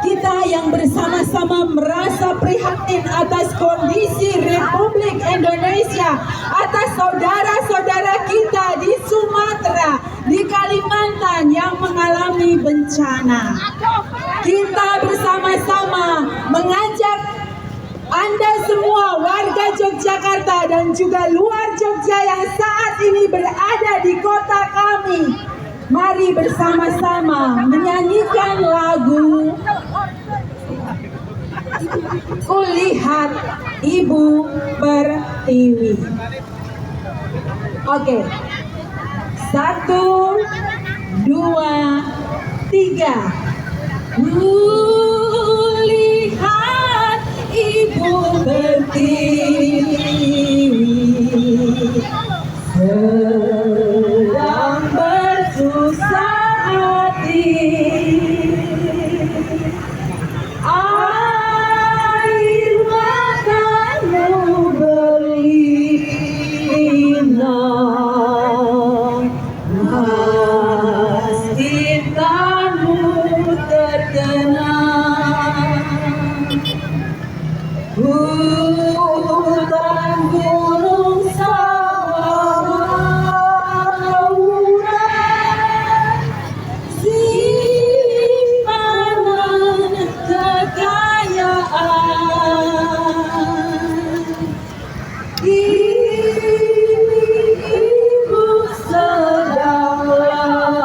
Kita yang bersama-sama merasa prihatin atas kondisi Republik Indonesia, atas saudara-saudara kita di Sumatera, di Kalimantan yang mengalami bencana. Kita bersama-sama mengajak Anda semua warga Yogyakarta dan juga luar Jogja yang saat ini berada di kota kami, mari bersama-sama menyanyikan lagu Kulihat Ibu Pertiwi. Oke, 1, 2, 3. Kulihat Ibu Pertiwi sedang bersusah hati, air matamu berlinang, mas cintamu terkenang. Hutan gunung sawah simpanan kekayaan, ibu sedang lara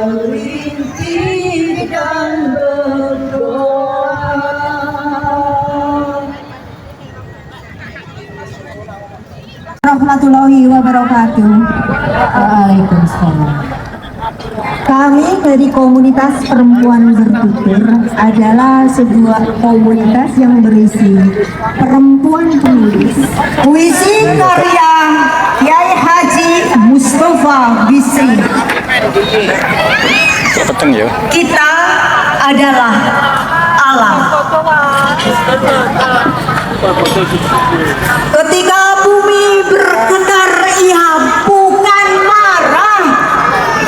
merintih dan berdoa. Warahmatullahi wabarakatuh. Waalaikumsalam. Kami dari komunitas Perempuan Berpikir adalah sebuah komunitas yang berisi perempuan penulis puisi karya Kiai Haji Mustafa Bisri. Kita adalah alam. Ketika bumi bergetar, ia bukan marah.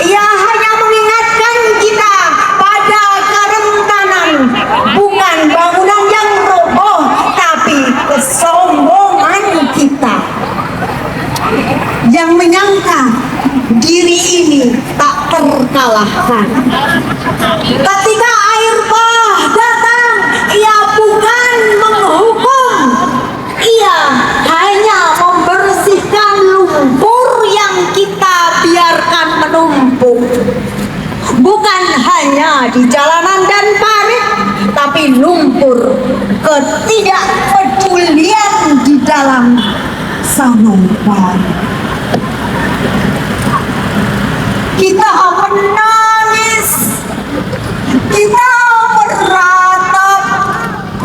Ia hanya mengingatkan kita pada kerentanan, bukan bangunan yang roboh, tapi kesombongan kita yang menyangka diri ini tak terkalahkan. Ketika air bah datang, ia bukan menghukum, ia hanya membersihkan lumpur yang kita biarkan menumpuk. Bukan hanya di jalanan dan parit, tapi lumpur ketidakpedulian di dalam sanubari. Kita menangis, kita meratap,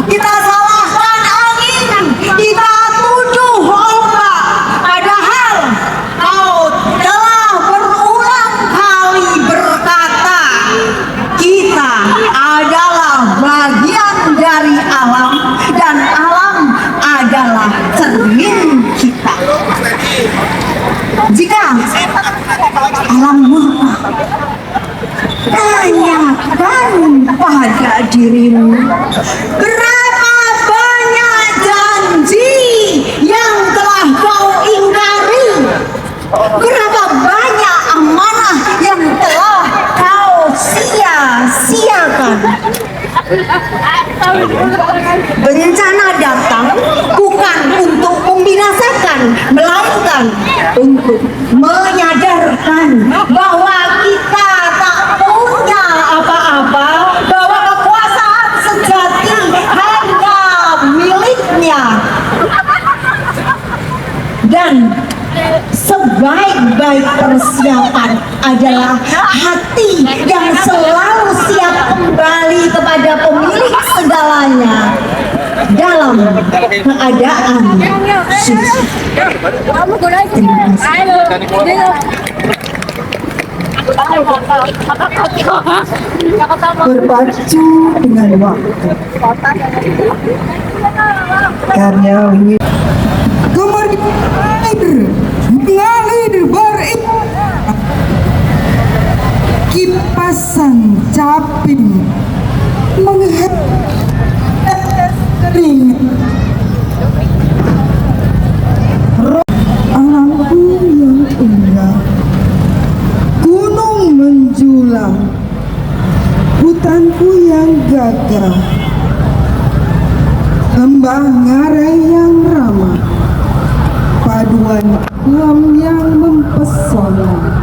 kita salahkan angin, kita tuduh ombak, padahal kau telah berulang kali berkata kita adalah bagian dari alam dan alam adalah cermin kita. Jika alam murka, tanyakan pada dirimu, berapa banyak janji yang telah kau ingkari, berapa banyak amanah yang telah kau sia-siakan. Bencana datang bukan untuk membinasakan, melainkan untuk menyadarkan bahwa kita tak punya apa-apa, bahwa kekuasaan sejati hanya miliknya. Dan sebaik-baik persiapan adalah hati yang selalu siap kembali kepada pemilik segalanya dalam keadaan suci. Berpacu dengan waktu, karya kemudian Hasan caping menghetes keringat. Alamku yang indah, gunung menjulang, hutanku yang gagah, lembah ngarai yang ramah, paduan alam yang mempesona.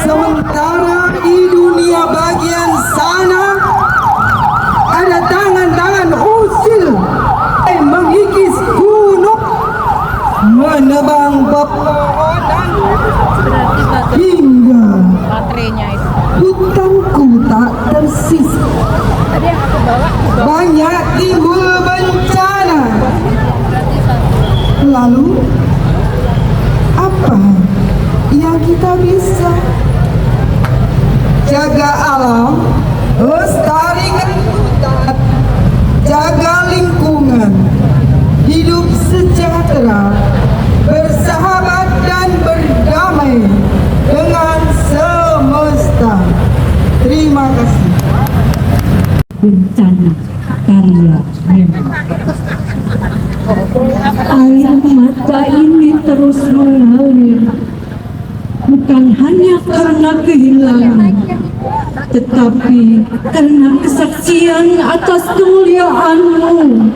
Sementara di dunia bagian sana ada tangan-tangan usil mengikis gunung, menebang pepohonan hingga hutanku tak tersisa. Banyak timbul bencana. Lalu apa yang kita bisa? Jaga alam, lestarikan hutan, jaga lingkungan, hidup sejahtera, bersahabat dan berdamai dengan semesta. Terima kasih. Bencana karya air mata ini terus mengalir, bukan hanya karena kehilangan, tetapi karena kesaksian atas kemuliaan-Mu.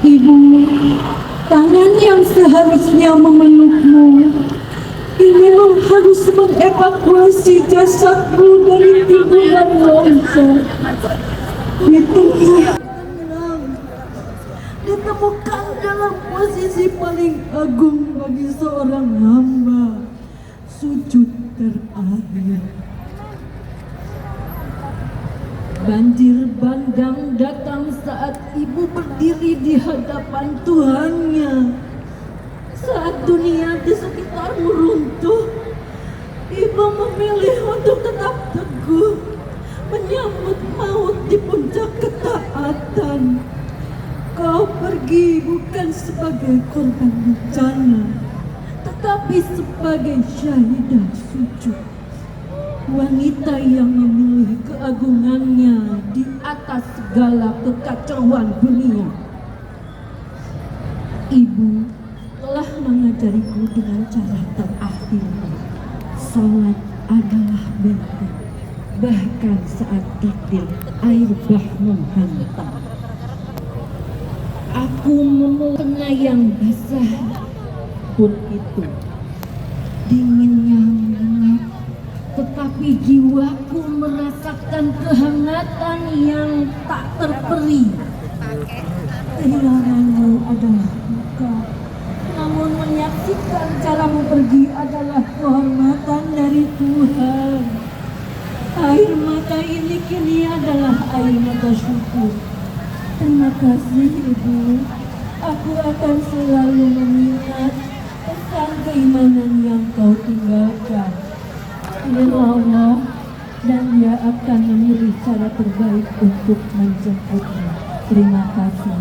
Ibu, tangan yang seharusnya memeluk-Mu ini memang harus mengevakuasi jasad-Mu dari timbulan longsor. Ditemukan dalam posisi paling agung bagi seorang hamba, sujud terakhir. Banjir bandang datang saat ibu berdiri di hadapan Tuhannya. Saat dunia di sekitarmu runtuh, ibu memilih untuk tetap teguh, menyambut maut di puncak ketaatan. Kau pergi bukan sebagai korban bencana, tetapi sebagai syahidah sujud. Wanita yang memilih keagungannya di atas segala kekacauan dunia. Ibu telah mengajariku dengan cara terakhir. Salat adalah bentuk, bahkan saat takdir air bah menghantam. Aku memeluknya yang basah pun itu. Dinginnya menyengat, tetapi jiwaku merasakan kehangatan yang tak terperi. Kehilanganmu adalah duka, namun menyaksikan caramu pergi adalah kehormatan dari Tuhan. Air mata ini kini adalah air mata syukur. Terima kasih Ibu, aku akan selalu mengingat pesan keimanan yang kau tinggalkan. Dia Allah dan Dia akan memilih cara terbaik untuk menjemputmu. Terima kasih.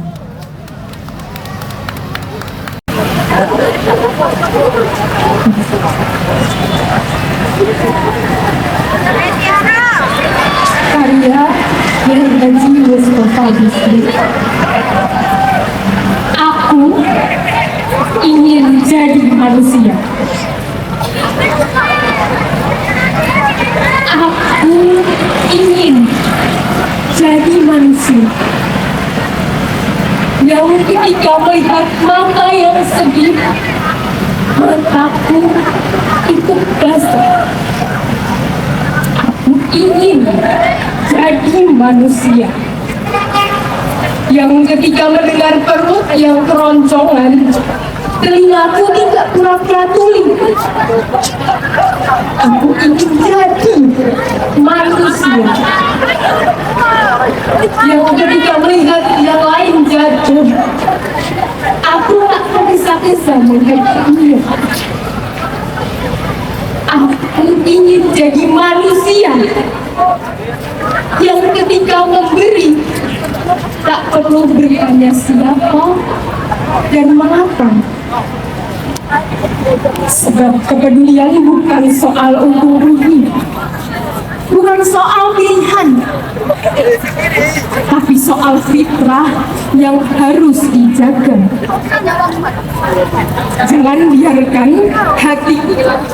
Karya Gergaji Mustafa Bisri. Aku ingin jadi manusia. Aku ingin jadi manusia yang ketika melihat mata yang sedih, mataku itu basah. Aku ingin jadi manusia yang ketika mendengar perut yang keroncongan, telingaku tidak pura-pura tuli. Aku ingin jadi manusia yang ketika melihat yang lain jatuh, aku tak tergesa-gesa melihat dia. Aku ingin jadi manusia yang ketika memberi tak perlu bertanya siapa dan mengapa. Sebab kepedulian bukan soal untung rugi, bukan soal pilihan, tapi soal fitrah yang harus dijaga. Jangan biarkan hati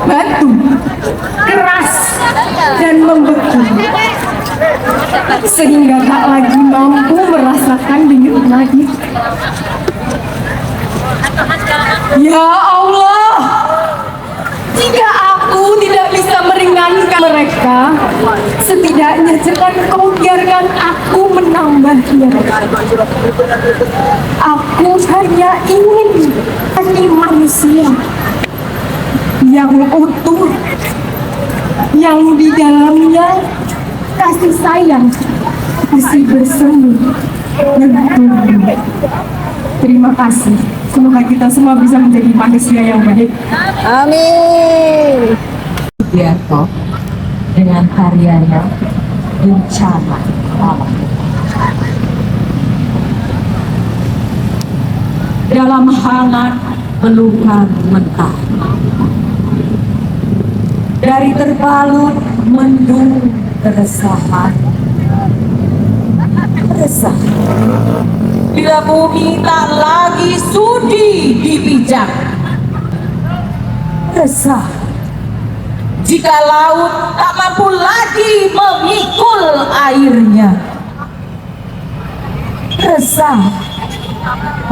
batu, keras, dan membeku, sehingga tak lagi mampu merasakan denyut nadi. Ya Allah, jika aku tidak bisa meringankan mereka, setidaknya jangan kau biarkan aku menambahnya. Aku hanya ingin hati manusia yang utuh, yang di dalamnya kasih sayang masih bersemi dan terima kasih. Semoga kita semua bisa menjadi manusia yang baik. Amin. Sugiarto dengan karyanya Bencana Alam. Dalam hangat pelukan mentah, dari terbalut mendung keresahan, resah bila bumi tak lagi sudi dipijak, resah jika laut tak mampu lagi memikul airnya, resah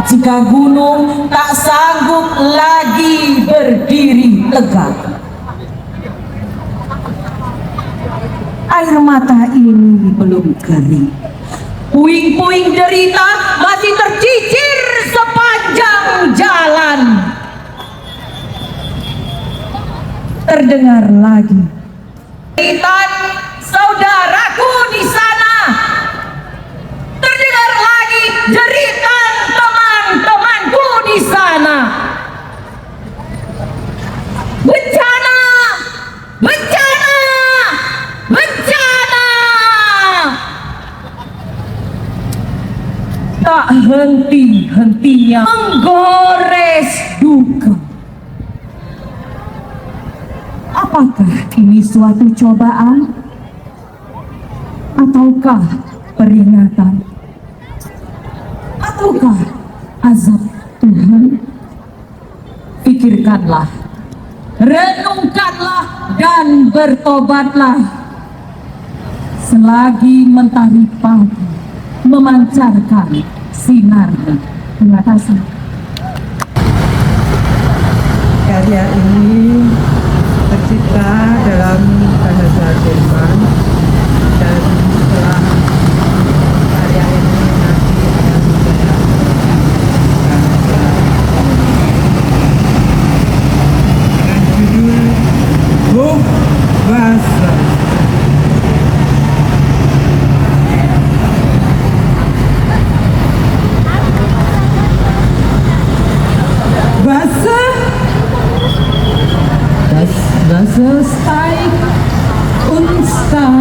jika gunung tak sanggup lagi berdiri tegak. Air mata ini belum kering, puing-puing derita masih tercicir sepanjang jalan. Terdengar lagi jeritan saudaraku di sana, terdengar lagi jeritan teman-temanku di sana. Bencana, bencana, bencana. Tak henti-hentinya menggores duka. Apakah ini suatu cobaan ataukah peringatan ataukah azab Tuhan? Pikirkanlah, renungkanlah dan bertobatlah selagi mentari pagi memancarkan sinarnya. Terima kasih. Karya ini tercipta dalam bahasa Jerman dan setelah karya ini nanti akan saya dengan judul Hochwasser. Wasser, das Wasser steigt und steigt.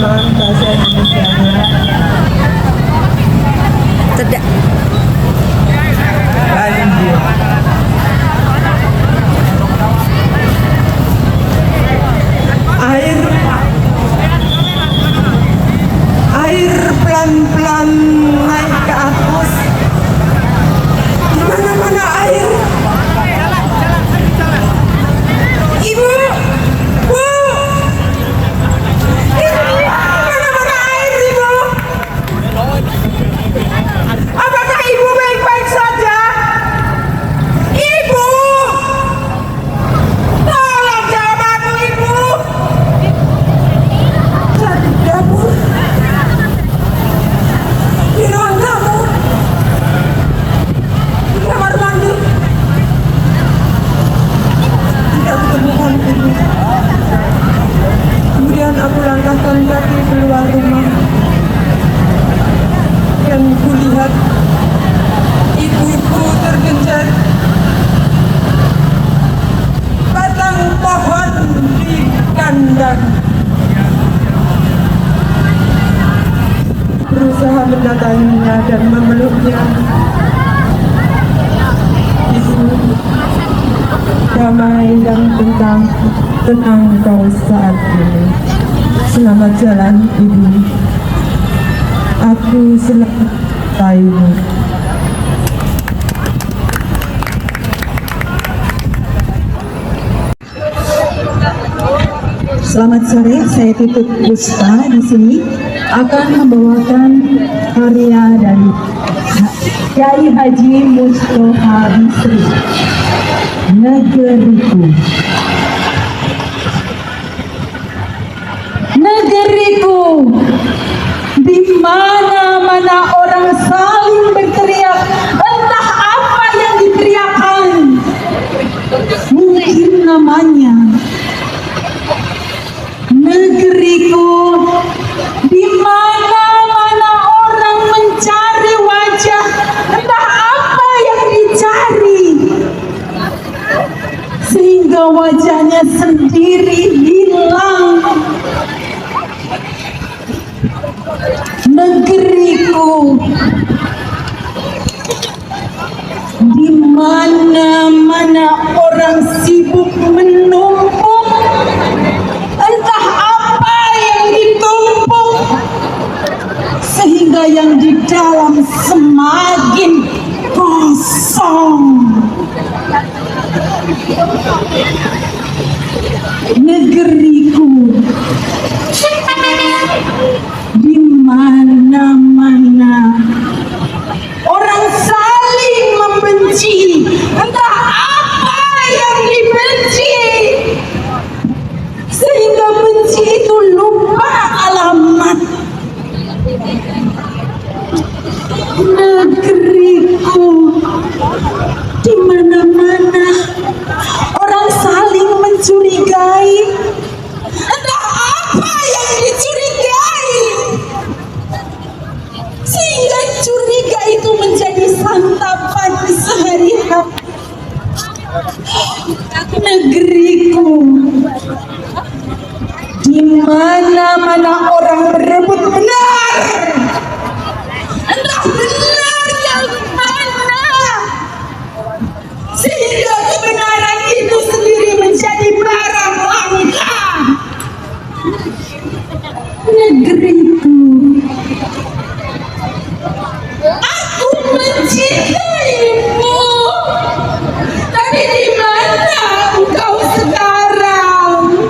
terjemahan bahasa Indonesia-nya. Banjir. Air pelan-pelan naik ke atas. Di mana-mana air. Ibu, Bu, ini mana-mana air, Ibu. Apakah Ibu baik-baik saja? Ibu, tolong jawab aku, Ibu. Di dapur, di ruang tamu, di kamar mandi. Tidak kutemukan Ibu. Kemudian aku langkahkan kaki keluar rumah dan kulihat ibu-ibu tergencar batang pohon di kandang. Berusaha mendatanginya dan memeluknya. Ibu, damai dan tenang kau saat ini. Selamat jalan, Ibu. Aku selalu taimu. Selamat sore, saya Titut Puspa di sini akan membawakan karya dari Kiai Haji Mustofa Bisri, Negeriku. Negeriku, di mana-mana orang saling berteriak, entah apa yang diteriakkan. Mungkin namanya negeriku, di mana-mana orang mencari wajah, entah apa yang dicari, sehingga wajahnya sendiri hilang. Negeriku, di mana-mana orang sibuk menumpuk, entah apa yang ditumpuk, sehingga yang di dalam semakin kosong. Negeriku, di mana-mana orang saling membenci, entah apa yang dibenci, sehingga benci itu lupa alamat. Negeriku, di mana-mana orang saling mencurigai, entah apa yang dicurigai, sehingga curiga itu menjadi santapan sehari-hari. Negeriku, di mana-mana orang berebut benar, entah benar yang mana, sehingga kebenaran itu sendiri menjadi barang langka. Negeriku, aku mencintaimu, tapi di mana engkau sekarang?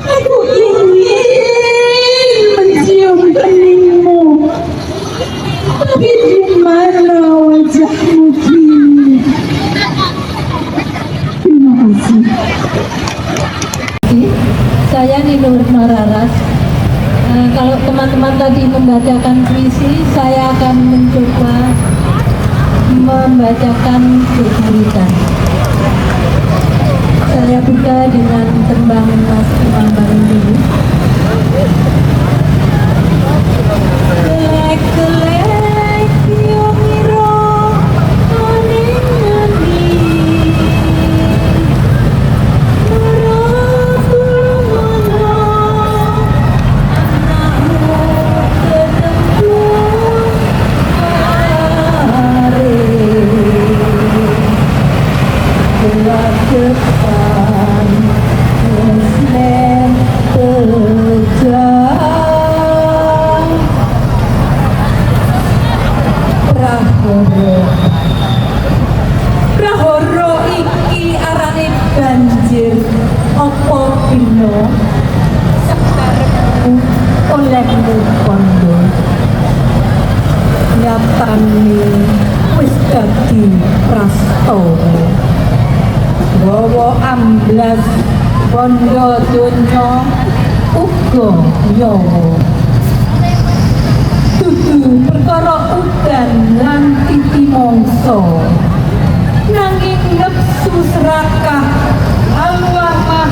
Aku ingin mencium keningmu, tapi di mana wajahmu kini? Terima kasih. Saya Ninur Mararas. Kalau teman-teman tadi membacakan puisi, saya akan mencoba membacakan tulisan. Saya buka dengan tembang Mas Imam Barundulu. Kelek-kelek yomiro aning-aning depan Muslim terjang Prahara iki arane banjir apa dina sakarepku olehmu kondo nyatane wis dadi prastawa gawa amblas bondo donya uga nyawa dudu perkara udan lan titi mangsa nanging nepsu serakah alwamah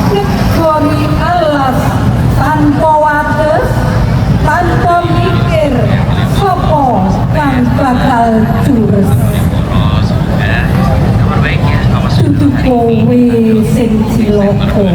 negori alas tanpa wates tanpa mikir sapa kang bakal jures dudu kowe sing cilaka